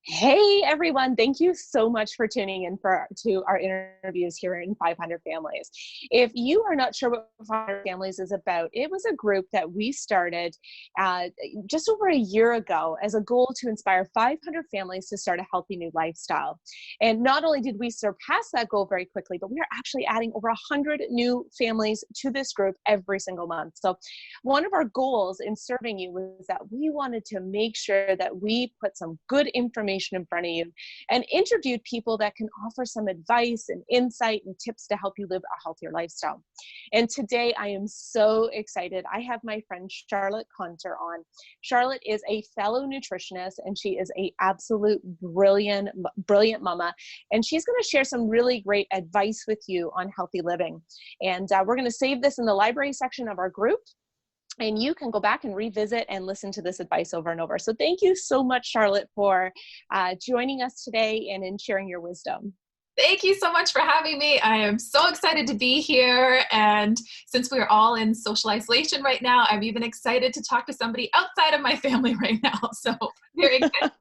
Hey everyone, thank you so much for tuning in to our interviews here in 500 Families. If you are not sure what 500 Families is about, it was a group that we started just over a year ago as a goal to inspire 500 families to start a healthy new lifestyle. And not only did we surpass that goal very quickly, but we are actually adding over 100 new families to this group every single month. So one of our goals in serving you was that we wanted to make sure that we put some good information in front of you and interviewed people that can offer some advice and insight and tips to help you live a healthier lifestyle. And today I am so excited. I have my friend Charlotte Caunter on. Charlotte is a fellow nutritionist and she is a absolute brilliant mama. And she's going to share some really great advice with you on healthy living. And we're going to save this in the library section of our group. And you can go back and revisit and listen to this advice over and over. So thank you so much, Charlotte, for joining us today and in sharing your wisdom. Thank you so much for having me. I am so excited to be here. And since we're all in social isolation right now, I'm even excited to talk to somebody outside of my family right now. So very excited.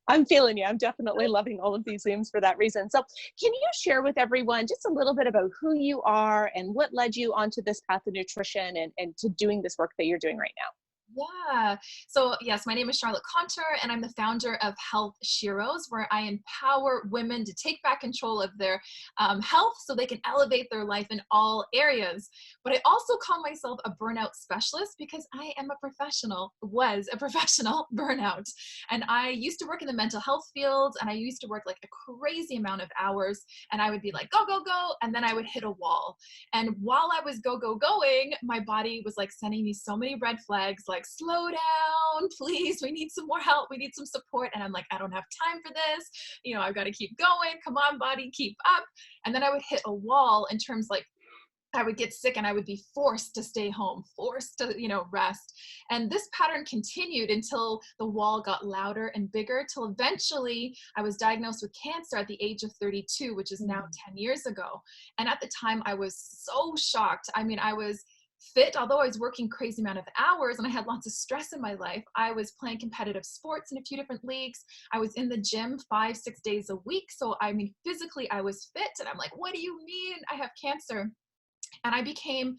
I'm feeling you. I'm definitely loving all of these Zooms for that reason. So can you share with everyone just a little bit about who you are and what led you onto this path of nutrition and to doing this work that you're doing right now? Yeah. So yes, my name is Charlotte Caunter, and I'm the founder of Health Sheroes, where I empower women to take back control of their health so they can elevate their life in all areas. But I also call myself a burnout specialist because I am was a professional burnout. And I used to work in the mental health field, and I used to work like a crazy amount of hours, and I would be like, go, go, go. And then I would hit a wall. And while I was going, my body was like sending me so many red flags, like, slow down, please. We need some more help. We need some support. And I'm like, I don't have time for this. I've got to keep going. Come on, body, keep up. And then I would hit a wall in terms like I would get sick and I would be forced to stay home, forced to, rest. And this pattern continued until the wall got louder and bigger, till eventually I was diagnosed with cancer at the age of 32, which is now 10 years ago. And at the time I was so shocked. I mean, I was fit, although I was working crazy amount of hours and I had lots of stress in my life. I was playing competitive sports in a few different leagues. I was in the gym 5-6 days a week. So I mean, physically I was fit, and I'm like, what do you mean I have cancer? And I became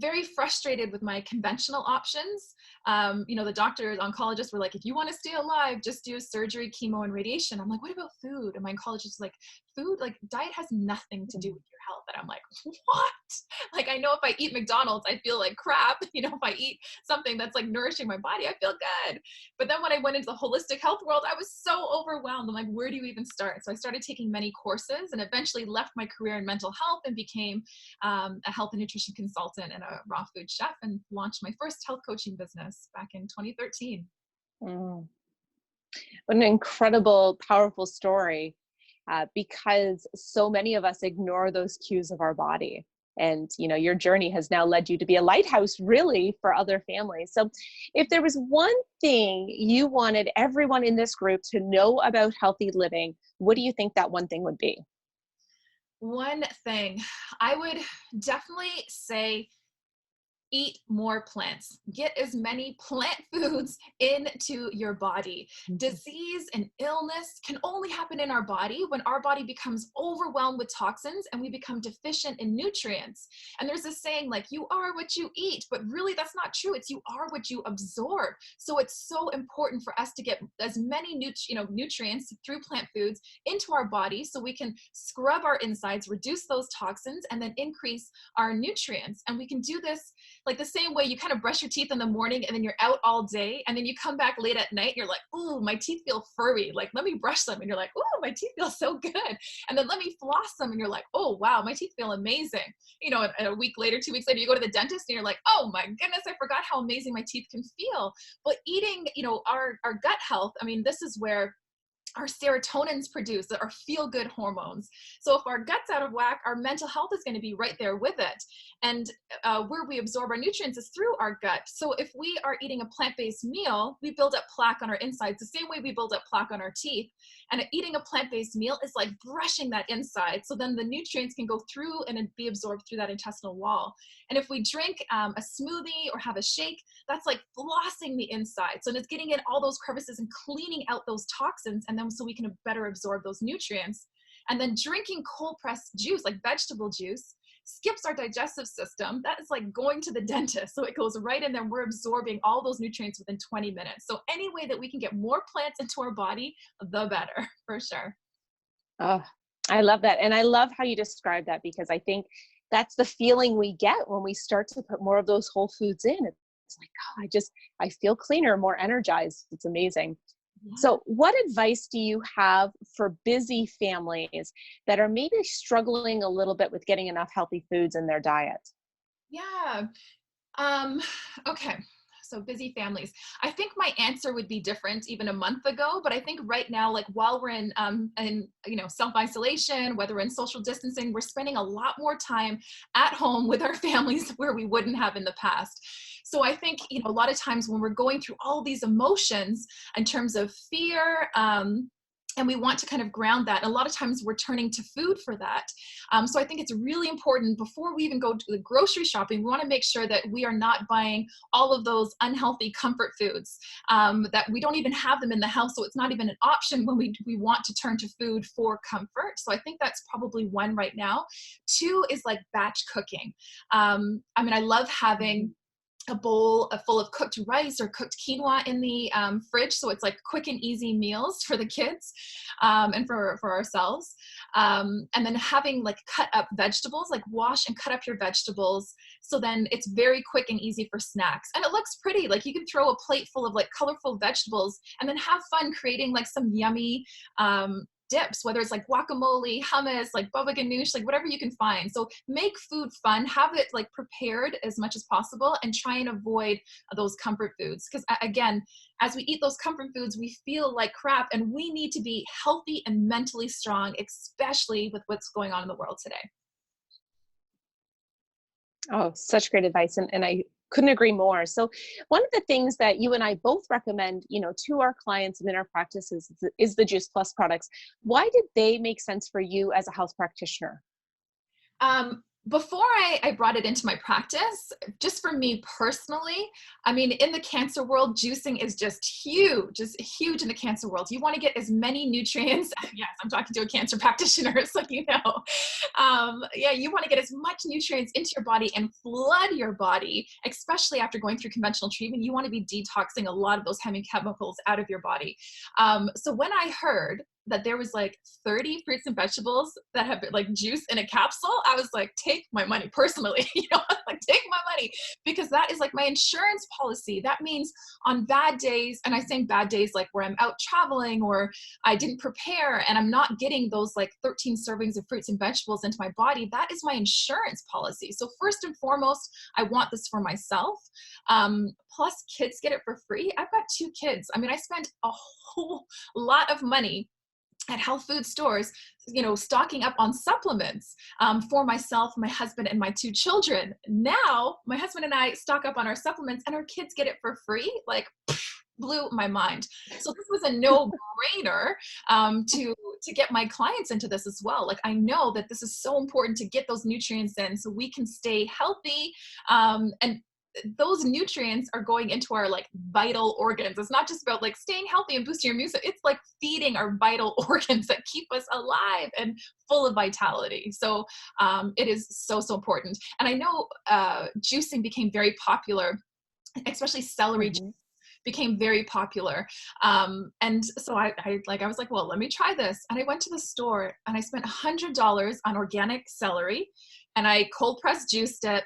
very frustrated with my conventional options. The doctors, oncologists were like, if you want to stay alive, just do surgery, chemo, and radiation. I'm like, what about food? And my oncologist was like, food, like diet has nothing to do with your health. And I'm like, what? Like, I know if I eat McDonald's, I feel like crap. If I eat something that's like nourishing my body, I feel good. But then when I went into the holistic health world, I was so overwhelmed. I'm like, where do you even start? So I started taking many courses and eventually left my career in mental health and became a health and nutrition consultant and a raw food chef, and launched my first health coaching business back in 2013. Mm. What an incredible, powerful story, because so many of us ignore those cues of our body. And, your journey has now led you to be a lighthouse really for other families. So if there was one thing you wanted everyone in this group to know about healthy living, what do you think that one thing would be? One thing I would definitely say, eat more plants. Get as many plant foods into your body. Disease and illness can only happen in our body when our body becomes overwhelmed with toxins and we become deficient in nutrients. And there's this saying like, you are what you eat, but really that's not true. It's you are what you absorb. So it's so important for us to get as many nutrients through plant foods into our body so we can scrub our insides, reduce those toxins, and then increase our nutrients. And we can do this like the same way you kind of brush your teeth in the morning and then you're out all day and then you come back late at night and you're like, ooh, my teeth feel furry. Like, let me brush them. And you're like, ooh, my teeth feel so good. And then let me floss them. And you're like, oh, wow, my teeth feel amazing. And a week later, 2 weeks later, you go to the dentist and you're like, oh my goodness, I forgot how amazing my teeth can feel. But eating, our gut health, I mean, this is where our serotonin's produced, our feel-good hormones. So if our gut's out of whack, our mental health is going to be right there with it. And where we absorb our nutrients is through our gut. So if we are eating a plant-based meal, we build up plaque on our insides the same way we build up plaque on our teeth. And eating a plant-based meal is like brushing that inside. So then the nutrients can go through and be absorbed through that intestinal wall. And if we drink a smoothie or have a shake, that's like flossing the inside. So it's getting in all those crevices and cleaning out those toxins, and then so we can better absorb those nutrients. And then drinking cold pressed juice, like vegetable juice, skips our digestive system. That is like going to the dentist. So it goes right in there. We're absorbing all those nutrients within 20 minutes. So any way that we can get more plants into our body, the better, for sure. Oh, I love that. And I love how you describe that, because I think that's the feeling we get when we start to put more of those whole foods in. It's like, oh, I feel cleaner, more energized. It's amazing. Yeah. So what advice do you have for busy families that are maybe struggling a little bit with getting enough healthy foods in their diet? Yeah. Okay. So busy families. I think my answer would be different even a month ago, but I think right now, like while we're in self-isolation, whether we're in social distancing, we're spending a lot more time at home with our families where we wouldn't have in the past. So I think, a lot of times when we're going through all these emotions in terms of fear, and we want to kind of ground that. And a lot of times we're turning to food for that. So I think it's really important before we even go to the grocery shopping, we want to make sure that we are not buying all of those unhealthy comfort foods, that we don't even have them in the house. So it's not even an option when we want to turn to food for comfort. So I think that's probably one right now. Two is like batch cooking. I love having a bowl full of cooked rice or cooked quinoa in the fridge. So it's like quick and easy meals for the kids and for ourselves. And then having like cut up vegetables, like wash and cut up your vegetables. So then it's very quick and easy for snacks. And it looks pretty. Like you can throw a plate full of like colorful vegetables and then have fun creating like some yummy dips, whether it's like guacamole, hummus, like baba ganoush, like whatever you can find. So make food fun, have it like prepared as much as possible, and try and avoid those comfort foods. Because again, as we eat those comfort foods, we feel like crap, and we need to be healthy and mentally strong, especially with what's going on in the world today. Oh, such great advice. And I couldn't agree more. So one of the things that you and I both recommend, to our clients and in our practices is the Juice Plus products. Why did they make sense for you as a health practitioner? Before I brought it into my practice, just for me personally, in the cancer world, juicing is just huge in the cancer world. You want to get as many nutrients. Yes, I'm talking to a cancer practitioner, so you want to get as much nutrients into your body and flood your body, especially after going through conventional treatment. You want to be detoxing a lot of those heavy chemicals out of your body. So when I heard that there was like 30 fruits and vegetables that have like juice in a capsule, I was like, take my money personally, like take my money, because that is like my insurance policy. That means on bad days, and I say bad days like where I'm out traveling or I didn't prepare and I'm not getting those like 13 servings of fruits and vegetables into my body, that is my insurance policy. So first and foremost, I want this for myself. Plus kids get it for free. I've got 2 kids. I spent a whole lot of money at health food stores, stocking up on supplements for myself, my husband, and my 2 children. Now, my husband and I stock up on our supplements and our kids get it for free. Like, blew my mind. So this was a no-brainer to get my clients into this as well. Like, I know that this is so important to get those nutrients in so we can stay healthy, and those nutrients are going into our like vital organs. It's not just about like staying healthy and boosting your immune system. It's like feeding our vital organs that keep us alive and full of vitality. So it is so important. And I know juicing became very popular, especially celery juice became very popular. And so I was like, well, let me try this. And I went to the store and I spent $100 on organic celery, and I cold pressed juiced it.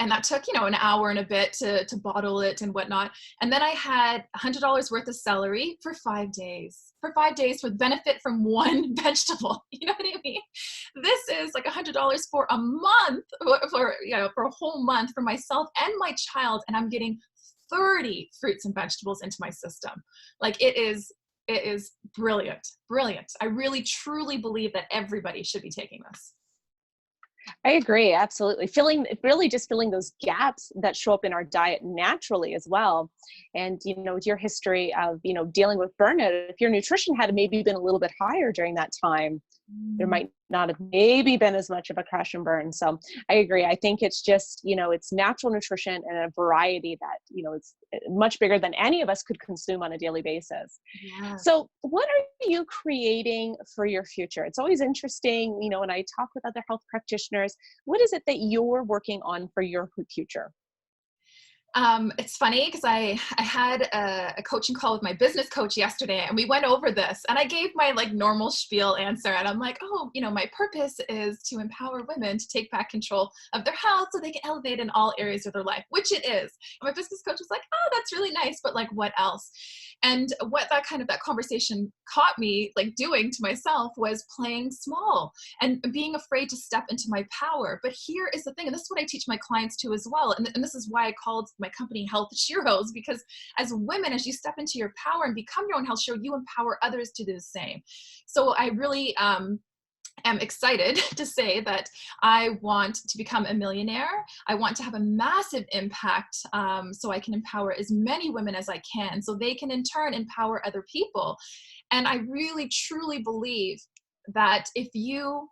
And that took, an hour and a bit to bottle it and whatnot. And then I had $100 worth of celery for 5 days. For 5 days with benefit from 1 vegetable. You know what I mean? This is like $100 for a month, for a whole month for myself and my child. And I'm getting 30 fruits and vegetables into my system. Like, it is It is brilliant, brilliant. I really, truly believe that everybody should be taking this. I agree, absolutely. Really just filling those gaps that show up in our diet naturally as well. And, with your history of, dealing with burnout, if your nutrition had maybe been a little bit higher during that time, there might not have maybe been as much of a crash and burn. So I agree. I think it's just, it's natural nutrition and a variety that, it's much bigger than any of us could consume on a daily basis. Yeah. So what are you creating for your future? It's always interesting, when I talk with other health practitioners, what is it that you're working on for your future? It's funny because I had a coaching call with my business coach yesterday, and we went over this, and I gave my like normal spiel answer, and I'm like, oh, my purpose is to empower women to take back control of their health so they can elevate in all areas of their life, which it is. And my business coach was like, oh, that's really nice, but like, what else? And what that conversation caught me like doing to myself was playing small and being afraid to step into my power. But here is the thing, and this is what I teach my clients too as well. And this is why I called my company Health Sheroes, because as women, as you step into your power and become your own health hero, you empower others to do the same. So I really am excited to say that I want to become a millionaire. I want to have a massive impact so I can empower as many women as I can, so they can in turn empower other people. And I really, truly believe that if you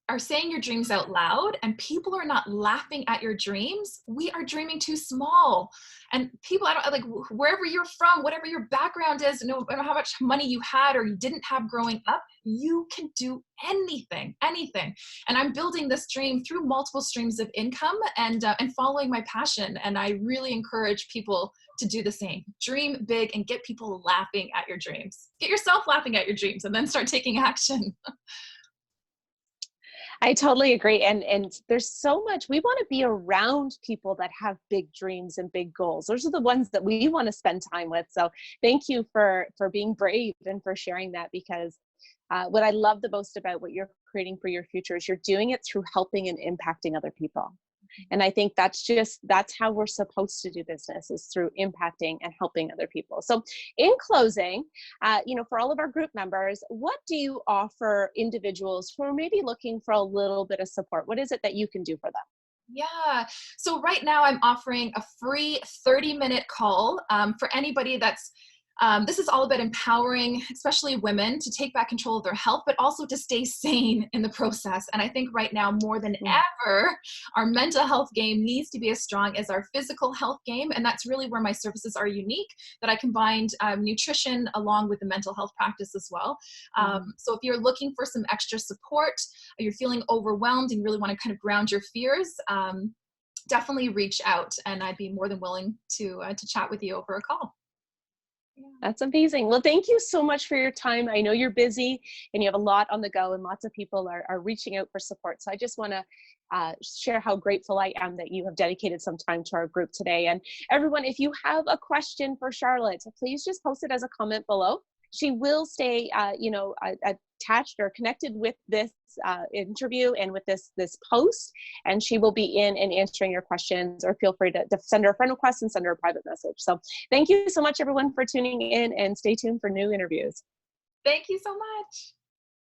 are saying your dreams out loud and people are not laughing at your dreams, we are dreaming too small. And people, I don't like, wherever you're from, whatever your background is, no matter how much money you had or you didn't have growing up, you can do anything, anything. And I'm building this dream through multiple streams of income and following my passion. And I really encourage people to do the same. Dream big and get people laughing at your dreams. Get yourself laughing at your dreams and then start taking action. I totally agree. And there's so much, we want to be around people that have big dreams and big goals. Those are the ones that we want to spend time with. So thank you for being brave and for sharing that, because what I love the most about what you're creating for your future is you're doing it through helping and impacting other people. And I think that's how we're supposed to do business, is through impacting and helping other people. So in closing, for all of our group members, what do you offer individuals who are maybe looking for a little bit of support? What is it that you can do for them? Yeah. So right now I'm offering a free 30-minute call for anybody that's this is all about empowering, especially women, to take back control of their health, but also to stay sane in the process. And I think right now, more than ever, our mental health game needs to be as strong as our physical health game. And that's really where my services are unique, that I combined nutrition along with the mental health practice as well. So if you're looking for some extra support, or you're feeling overwhelmed and you really want to kind of ground your fears, definitely reach out, and I'd be more than willing to chat with you over a call. That's amazing. Well, thank you so much for your time. I know you're busy and you have a lot on the go, and lots of people are reaching out for support. So I just want to share how grateful I am that you have dedicated some time to our group today. And everyone, if you have a question for Charlotte, please just post it as a comment below. She will stay, attached or connected with this interview and with this post, and she will be in and answering your questions, or feel free to send her a friend request and send her a private message. So thank you so much, everyone, for tuning in, and stay tuned for new interviews. Thank you so much.